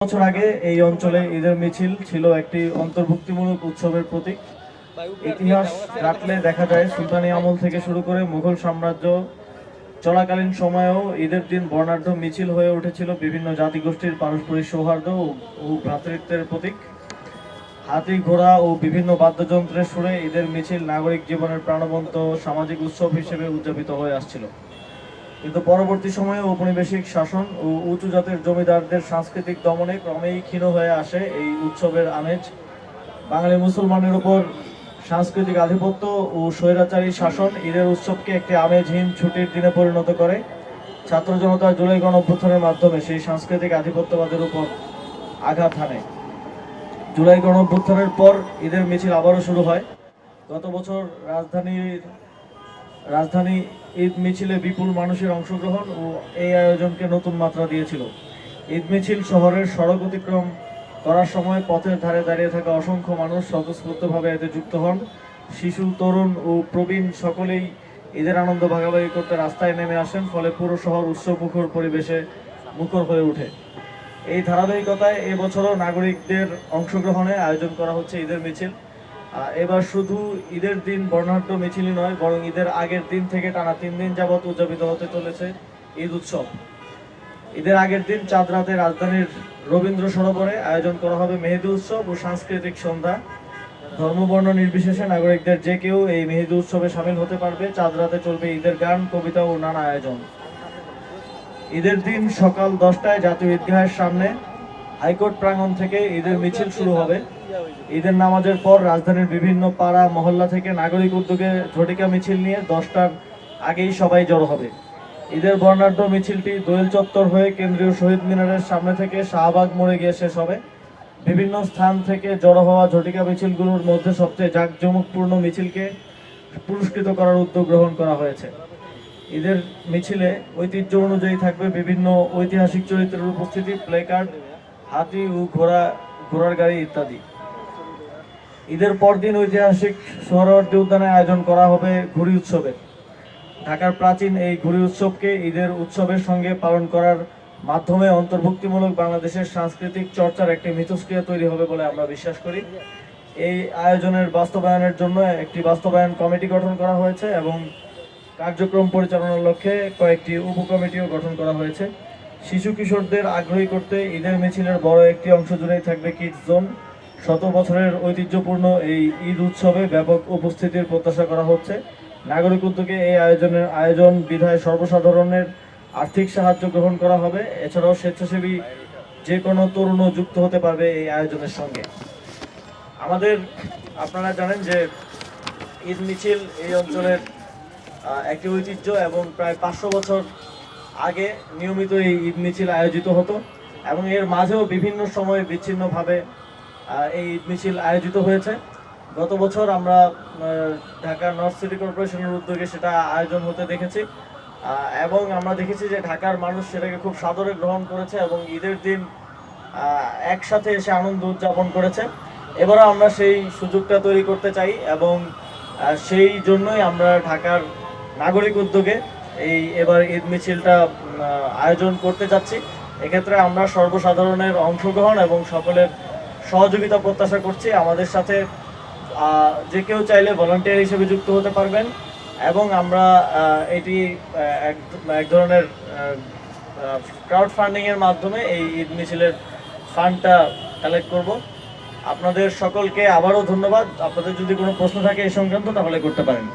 বছর আগে এই অঞ্চলে ঈদের মিছিল ছিল একটি অন্তর্ভুক্তিমূলক উৎসবের প্রতীক। ইতিহাস ঘাটলে দেখা যায় সুলতানি আমল থেকে শুরু করে মুঘল সাম্রাজ্য চলাকালীন সময়েও ঈদের দিন বর্ণাঢ্য মিছিল হয়ে উঠেছিল বিভিন্ন জাতিগোষ্ঠীর পারস্পরিক সৌহার্দ্য ও ভ্রাতৃত্বের প্রতীক। হাতি, ঘোড়া ও বিভিন্ন বাদ্যযন্ত্রের সুরে ঈদের মিছিল নাগরিক জীবনের প্রাণবন্ত সামাজিক উৎসব হিসেবে উদযাপিত হয়ে আসছিল। কিন্তু পরবর্তী সময়ে ঔপনিবেশিক শাসন ও উঁচু জাতের জমিদারদের সাংস্কৃতিক দমনে ক্রমেই ক্ষীণ হয়ে আসে এই উৎসবের আমেজ। বাঙালি মুসলমানের উপর সাংস্কৃতিক আধিপত্য ও স্বৈরাচারী শাসন ঈদের উৎসবকে একটি আমেজহীন ছুটির দিনে পরিণত করে। ছাত্র জনতা জুলাই গণঅভ্যুত্থানের মাধ্যমে সেই সাংস্কৃতিক আধিপত্যবাদের উপর আঘাত হানে। জুলাই গণঅভ্যুত্থানের পর ঈদের মিছিল আবারও শুরু হয়। গত বছর রাজধানী ঈদ মিছিলে বিপুল মানুষের অংশগ্রহণ ও এই আয়োজনকে নতুন মাত্রা দিয়েছিল। ঈদ মিছিল শহরের সড়ক অতিক্রম করার সময় পথের ধারে দাঁড়িয়ে থাকা অসংখ্য মানুষ স্বতঃস্ফূর্তভাবে এতে যুক্ত হন। শিশু, তরুণ ও প্রবীণ সকলেই ঈদের আনন্দ ভাগাভাগি করতে রাস্তায় নেমে আসেন, ফলে পুরো শহর উৎসবমুখর পরিবেশে মুখর হয়ে ওঠে। এই ধারাবাহিকতায় এবছরও নাগরিকদের অংশগ্রহণে আয়োজন করা হচ্ছে ঈদের মিছিল। এবার শুধু ঈদের দিন বর্ণাঢ্য মিছিলই নয়, বরং ঈদের আগের দিন থেকে টানা 3 দিন যাবৎ উদযাপিত হতে চলেছে ঈদ উৎসব। ঈদের আগের দিন চাঁদ রাতে রাজধানীর রবীন্দ্র সরোবরে আয়োজন করা হবে মেহেদি উৎসব ও সাংস্কৃতিক সন্ধ্যা। ধর্মবর্ণ নির্বিশেষে নাগরিকদের যে কেউ এই মেহেদি উৎসবে সামিল হতে পারবে। চাঁদ রাতে চলবে ঈদের গান, কবিতা ও নানা আয়োজন। ঈদের দিন সকাল 10টায় জাতীয় ঈদগাহের সামনে হাইকোর্ট প্রাঙ্গণ থেকে ঈদের মিছিল শুরু হবে। ঈদের নামাজের পর রাজধানীর বিভিন্ন পাড়া মহল্লা থেকে নাগরিক উদ্যোগে ঝটিকা মিছিল নিয়ে 10টার আগেই সবাই জড়ো হবে। ঈদের বর্ণাঢ্য মিছিলটি দোয়েল চত্বর হয়ে কেন্দ্রীয় শহীদ মিনারের সামনে থেকে শাহবাগ মোড়ে গিয়ে শেষ হবে। বিভিন্ন স্থান থেকে জড়ো হওয়া ঝটিকা মিছিলগুলোর মধ্যে সবচেয়ে জাঁকজমকপূর্ণ মিছিলকে পুরস্কৃত করার উদ্যোগ গ্রহণ করা হয়েছে। ঈদের মিছিলে ঐতিহ্য অনুযায়ী থাকবে বিভিন্ন ঐতিহাসিক চরিত্রের উপস্থিতি, প্লেকার্ড, হাতি ও ঘোড়ার গাড়ি ইত্যাদি। ঈদের পরদিন ঐতিহাসিক সোহরাওয়ার্দী উদ্যানে আয়োজন করা হবে ঘুড়ি উৎসবের। ঢাকার প্রাচীন এই ঘুড়ি উৎসবকে ঈদের উৎসবের সঙ্গে পালন করার মাধ্যমে অন্তর্ভুক্তিমূলক বাংলাদেশের সাংস্কৃতিক চর্চার একটি মিথস্ক্রিয়া তৈরি হবে বলে আমরা বিশ্বাস করি। এই আয়োজনের বাস্তবায়নের জন্য একটি বাস্তবায়ন কমিটি গঠন করা হয়েছে এবং কার্যক্রম পরিচালনার লক্ষ্যে কয়েকটি উপকমিটিও গঠন করা হয়েছে। শিশু কিশোরদের আগ্রহী করতে ঈদের মিছিলের বড় একটি অংশ জুড়েই থাকবে কিডস জোন। 100 বছরের ঐতিহ্যপূর্ণ এই ঈদ উৎসবে ব্যাপক উপস্থিতির প্রত্যাশা করা হচ্ছে। নাগরিক উদ্যোগে এই আয়োজন বিধায় সর্বসাধারণের আর্থিক সাহায্য গ্রহণ করা হবে। এছাড়াও স্বেচ্ছাসেবী যে কোনো তরুণও যুক্ত হতে পারবে এই আয়োজনের সঙ্গে। আপনারা জানেন যে ঈদ মিছিল এই অঞ্চলের একটি ঐতিহ্য এবং প্রায় 500 বছর আগে নিয়মিত এই ঈদ মিছিল আয়োজিত হতো এবং এর মাঝেও বিভিন্ন সময়ে বিচ্ছিন্নভাবে এই ঈদ মিছিল আয়োজিত হয়েছে। গত বছর আমরা ঢাকা নর্থ সিটি কর্পোরেশনের উদ্যোগে সেটা আয়োজন হতে দেখেছি এবং আমরা দেখেছি যে ঢাকার মানুষ সেটাকে খুব সাদরে গ্রহণ করেছে এবং ঈদের দিন একসাথে এসে আনন্দ উদযাপন করেছে। এবারও আমরা সেই সুযোগটা তৈরি করতে চাই এবং সেই জন্যই আমরা ঢাকার নাগরিক উদ্যোগে এবার ঈদ মিছিলটা আয়োজন করতে যাচ্ছি। এক্ষেত্রে আমরা সর্বসাধারণের অংশগ্রহণ এবং সকলের সহযোগিতা প্রত্যাশা করছি। আমাদের সাথে যে কেউ চাইলে ভলান্টিয়ার হিসেবে যুক্ত হতে পারবেন এবং আমরা এটি এক ধরনের ক্রাউড ফান্ডিংয়ের মাধ্যমে এই ঈদ মিছিলের ফান্ডটা কালেক্ট করব। আপনাদের সকলকে আবারও ধন্যবাদ। আপনাদের যদি কোনো প্রশ্ন থাকে এই সংক্রান্ত তাহলে করতে পারেন।